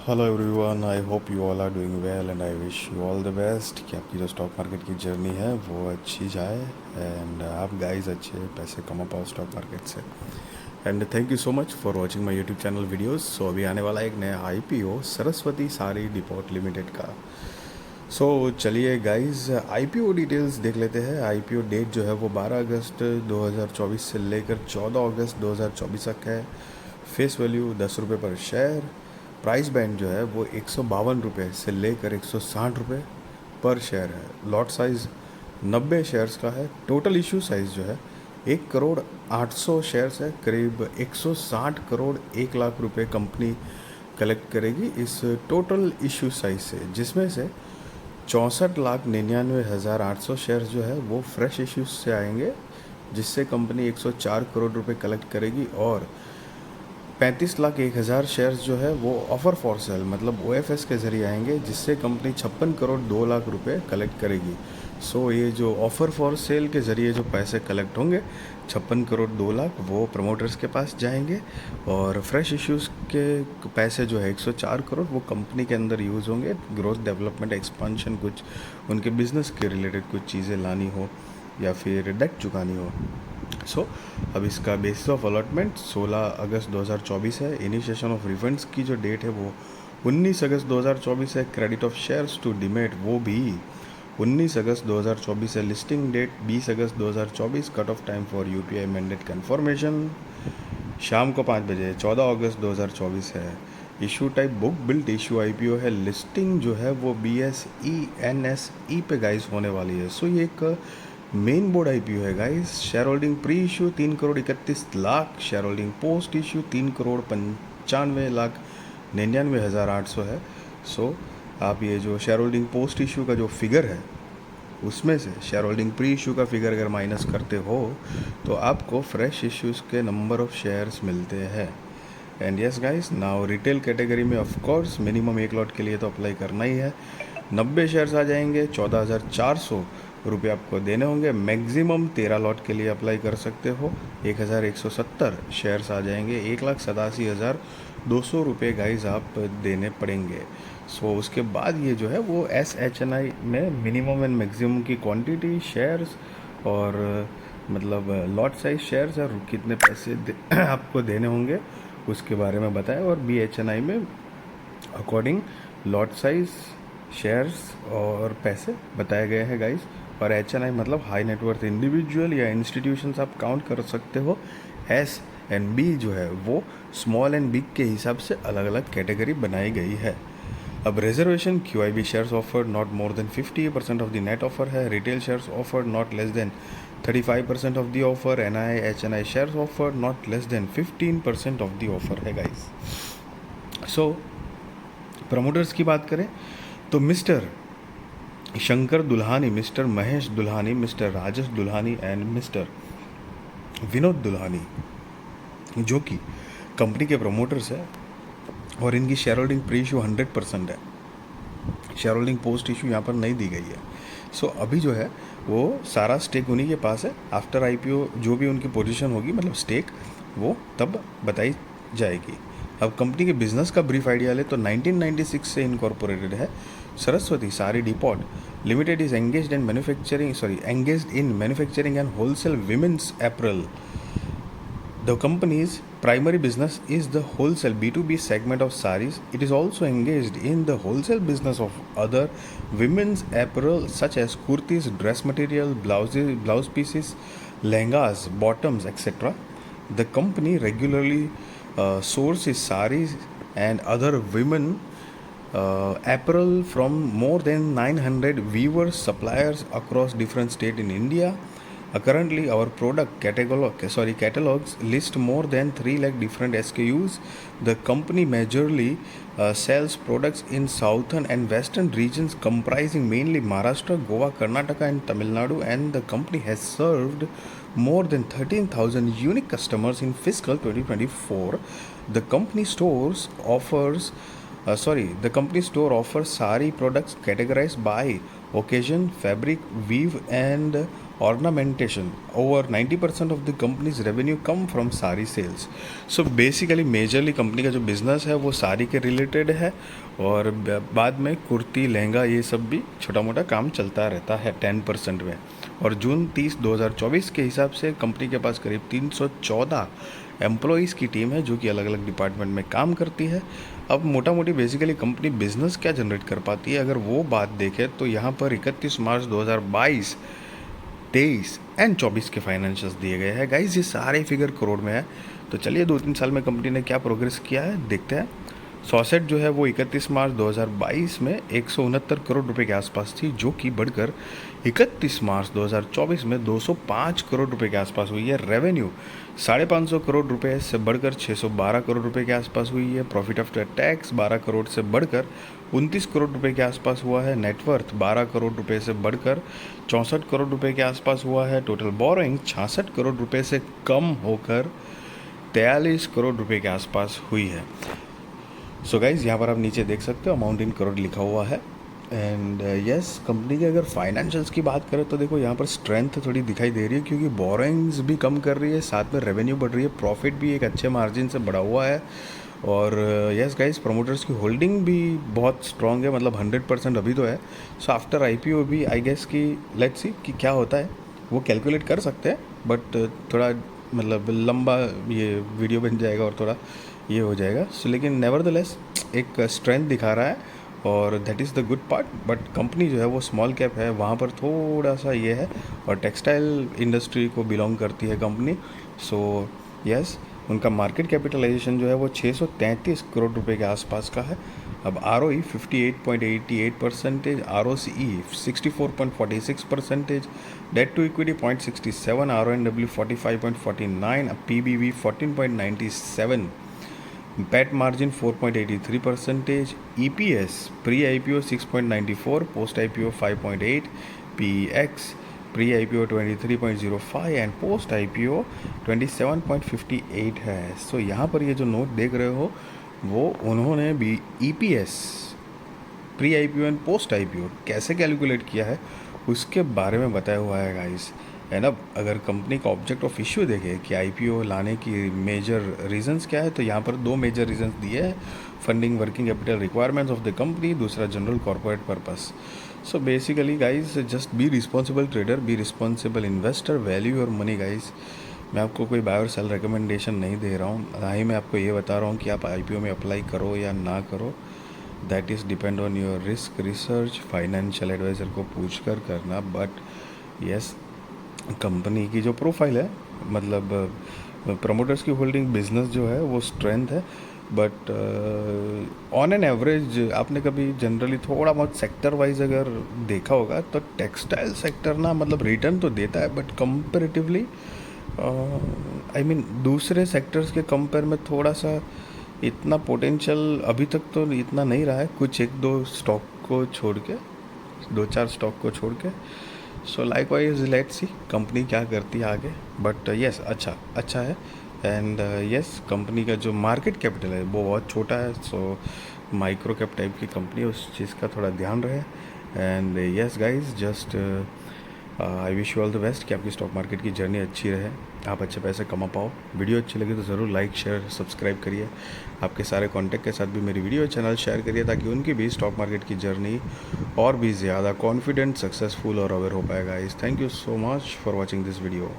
Hello everyone, I hope you all are doing well and I wish you all the best कि आपकी जो stock market की journey है वो अच्छी जाए एंड आप गाइस अच्छे पैसे कमा पाओ स्टॉक मार्केट से। And thank you so much for watching my YouTube channel videos. So अभी आने वाला एक नया आईपीओ सरस्वती सारी डिपोट लिमिटेड का। सो चलिए गाइस आईपीओ डिटेल्स देख लेते हैं। आईपीओ डेट जो है वो 12 अगस्त 2024 से लेकर 14 अगस्त 2024 तक है। फेस वैल्यू 10 रुपये पर शेयर। प्राइस बैंड जो है वो 152 रुपये से लेकर 160 रुपये पर शेयर है। लॉट साइज़ 90 शेयर्स का है। टोटल इशू साइज़ जो है 1,08,00,000 शेयर्स है। करीब 160 करोड़ 1 लाख रुपए कंपनी कलेक्ट करेगी इस टोटल इशू साइज से, जिसमें से 64,99,800 शेयर्स जो है वो फ्रेश इश्यूज से आएंगे, जिससे कंपनी 104 करोड़ रुपए कलेक्ट करेगी। और 35,01,000 शेयर्स जो है वो ऑफ़र फॉर सेल मतलब ओएफएस के ज़रिए आएंगे, जिससे कंपनी 56 करोड़ 2 लाख रुपए कलेक्ट करेगी। सो ये जो ऑफ़र फॉर सेल के ज़रिए जो पैसे कलेक्ट होंगे 56 करोड़ 2 लाख वो प्रमोटर्स के पास जाएंगे, और फ्रेश इश्यूज़ के पैसे जो है 104 करोड़ वो कंपनी के अंदर यूज़ होंगे। ग्रोथ डेवलपमेंट एक्सपांशन, कुछ उनके बिजनेस के रिलेटेड कुछ चीज़ें लानी हो या फिर डेट चुकानी हो। सो अब इसका बेसिस ऑफ अलॉटमेंट 16 अगस्त 2024 है। इनिशिएशन ऑफ रिफंड्स की जो डेट है वो 19 अगस्त 2024 है। Credit of shares to demat वो भी 19 अगस्त 2024 है। लिस्टिंग डेट 20 अगस्त 2024। Cut off time for UPI mandate confirmation शाम को 5 बजे 14 अगस्त 2024 है। Issue type book built issue IPO है। लिस्टिंग जो है वो BSE NSE पे गाइस होने वाली है। सो ये एक मेन बोर्ड आईपीओ है guys. Share holding pre issue 3 crore 31 lakh. Share holding post issue 3 crore 95 lakh 99,800 है। सो आप ये जो शेयर होल्डिंग पोस्ट इशू का जो फिगर है उसमें से शेयर होल्डिंग प्री इशू का फिगर अगर माइनस करते हो तो आपको फ्रेश इश्यूज़ के नंबर ऑफ़ शेयर्स मिलते हैं। And yes guys, now retail category में ऑफ कोर्स मिनिमम 1 लॉट के लिए तो अप्लाई करना ही है। 90 शेयर्स आ जाएंगे, 14,400 रुपये आपको देने होंगे। मैक्सिमम 13 लॉट के लिए अप्लाई कर सकते हो। 1,170 शेयर्स आ जाएंगे, 1,87,200 रुपये गाइज आप देने पड़ेंगे। सो उसके बाद ये जो है वो SHNI में मिनिमम एंड मैक्सिमम की क्वांटिटी शेयर्स और मतलब लॉट साइज शेयर्स और कितने पैसे आपको देने होंगे उसके बारे में बताएं। और BHNI में अकॉर्डिंग लॉट साइज शेयर्स और पैसे बताए गए हैं गाइस। और HNI मतलब हाई नेटवर्थ इंडिविजुअल या इंस्टीट्यूशंस आप काउंट कर सकते हो। S एंड B जो है वो स्मॉल एंड बिग के हिसाब से अलग अलग कैटेगरी बनाई गई है। अब reservation QIB shares offered not more than 50% of the net offer है। Retail shares offered not less than 35% of the offer. NI HNI shares offered not less than 15% of the offer है guys. So promoters की बात करें तो mister Shankar Dulhani, mister Mahesh Dulhani, mister Rajesh Dulhani and mister Vinod Dulhani जो कि company के promoters है, और इनकी शेयर होल्डिंग प्री इशू 100% है। शेयर होल्डिंग पोस्ट इशू यहाँ पर नहीं दी गई है। सो अभी जो है वो सारा स्टेक उन्हीं के पास है। आफ्टर आईपीओ जो भी उनकी पोजीशन होगी मतलब स्टेक वो तब बताई जाएगी। अब कंपनी के बिजनेस का ब्रीफ आइडिया ले तो 1996 से इनकॉर्पोरेटेड है। सरस्वती सारी depot limited is engaged in manufacturing and wholesale women's apparel. The company's primary business is the wholesale B2B segment of sarees. It is also engaged in the wholesale business of other women's apparel such as kurtis, dress material, blouses, blouse pieces, lehengas, bottoms, etc. The company regularly sources sarees and other women apparel from more than 900 weavers suppliers across different states in India. Currently, our product catalogs list more than 3 lakh different SKUs. The company majorly sells products in southern and western regions comprising mainly Maharashtra, Goa, Karnataka and Tamil Nadu, and the company has served more than 13,000 unique customers in fiscal 2024. The company the company store offers sari products categorized by occasion, fabric, weave, and ornamentation. Over 90% of the company's revenue come from sari sales. So basically majorly company का जो business है वो साड़ी के related है, और बाद में कुर्ती लहंगा ये सब भी छोटा मोटा काम चलता रहता है 10% में. और जून 30 2024 के हिसाब से कंपनी के पास करीब 314 एम्प्लॉयज़ की टीम है जो कि अलग अलग डिपार्टमेंट में काम करती है. अब मोटा मोटी बेसिकली कंपनी बिजनेस क्या जनरेट कर पाती है, अगर वो बात देखें तो यहाँ पर 31 मार्च 2022, 23 एंड 24 के फाइनेंशियल्स दिए गए हैं. गाइज ये सारे फिगर करोड़ में है. तो चलिए 2-3 साल में कंपनी ने क्या प्रोग्रेस किया है देखते हैं. सॉसेट जो है वो 31 मार्च 2022 में 169 करोड़ रुपए के आसपास थी, जो कि बढ़कर 31 मार्च 2024 में 205 करोड़ रुपए के आसपास हुई है. रेवेन्यू 550 करोड़ रुपए से बढ़कर 612 करोड़ रुपए के आसपास हुई है. प्रॉफिट आफ्टर टैक्स 12 करोड़ से बढ़कर 29 करोड़ रुपए के आसपास हुआ है. नेटवर्थ 12 करोड़ रुपए से बढ़कर 64 करोड़ रुपए के आसपास हुआ है. टोटल बोरोइंग 66 करोड़ रुपए से कम होकर 43 करोड़ रुपए के आसपास हुई है. सो गाइज़ यहाँ पर आप नीचे देख सकते हो अमाउंट इन करोड़ लिखा हुआ है. एंड यस, कंपनी के अगर फाइनेंशियल्स की बात करें तो देखो यहाँ पर स्ट्रेंथ थोड़ी दिखाई दे रही है, क्योंकि बोरोइंग्स भी कम कर रही है, साथ में रेवेन्यू बढ़ रही है, प्रॉफिट भी एक अच्छे मार्जिन से बढ़ा हुआ है. और यस गाइज़, प्रमोटर्स की होल्डिंग भी बहुत स्ट्रॉन्ग है, मतलब 100% अभी तो है. सो आफ्टर IPO भी आई गेस कि लेट्स सी कि क्या होता है, वो कैलकुलेट कर सकते हैं. बट थोड़ा मतलब लंबा ये वीडियो बन जाएगा और थोड़ा ये हो जाएगा. सो लेकिन नेवरदलेस एक स्ट्रेंथ दिखा रहा है, और that is the good part. But company जो है वो स्मॉल कैप है, वहाँ पर थोड़ा सा ये है, और टेक्सटाइल इंडस्ट्री को बिलोंग करती है कंपनी. सो यस, उनका मार्केट कैपिटलाइजेशन जो है वो 633 करोड़ रुपए के आसपास का है. अब ROE 58.88%, ROCE 64.46%, debt to equity 0.67, RONW 45.49, PBV 14.97, PAT margin 4.83%, EPS pre-IPO 6.94, post-IPO 5.8, PEX pre-IPO 23.05 and post-IPO 27.58 है. सो यहाँ पर ये जो नोट देख रहे हो वो उन्होंने भी EPS pre-IPO एंड post-IPO कैसे कैलकुलेट किया है उसके बारे में बताया हुआ है गाइस. है ना. अगर कंपनी का ऑब्जेक्ट ऑफ इश्यू देखें कि IPO लाने की मेजर रीजंस क्या है, तो यहाँ पर 2 मेजर रीजंस दिए हैं. Funding working capital requirements of the company, दूसरा general corporate purpose. So basically guys just be responsible trader, be responsible investor, value your money guys. मैं आपको कोई बाय और सेल रिकमेंडेशन नहीं दे रहा हूँ, ना ही मैं आपको ये बता रहा हूँ कि आप IPO में अप्लाई करो या ना करो. That is depend on your risk research, financial advisor को पूछ कर करना. बट यस, कंपनी की जो प्रोफाइल है, मतलब प्रमोटर्स की होल्डिंग, बिजनेस जो है वो स्ट्रेंथ है. बट ऑन एन एवरेज आपने कभी जनरली थोड़ा बहुत सेक्टर वाइज अगर देखा होगा तो टेक्सटाइल सेक्टर ना मतलब रिटर्न तो देता है, बट कंपेरेटिवली आई मीन दूसरे सेक्टर्स के कंपेयर में थोड़ा सा इतना पोटेंशियल अभी तक तो इतना नहीं रहा है, कुछ 1-2 स्टॉक को छोड़ के, 2-4 स्टॉक को छोड़ के. So like wise let's see company क्या करती है आगे. बट येस, अच्छा है. एंड येस, कंपनी का जो मार्केट कैपिटल है वो बहुत छोटा है. सो माइक्रो कैप टाइप की कंपनी, उस चीज़ का थोड़ा ध्यान रहे. And yes guys, just I wish you all the best कि आपकी स्टॉक मार्केट की जर्नी अच्छी रहे, आप अच्छे पैसे कमा पाओ. वीडियो अच्छी लगी तो ज़रूर लाइक शेयर सब्सक्राइब करिए. आपके सारे कॉन्टैक्ट के साथ भी मेरी वीडियो चैनल शेयर करिए, ताकि उनकी भी स्टॉक मार्केट की जर्नी और भी ज़्यादा कॉन्फिडेंट, सक्सेसफुल और अवेयर हो पाएगा. Thank you so much for watching this video.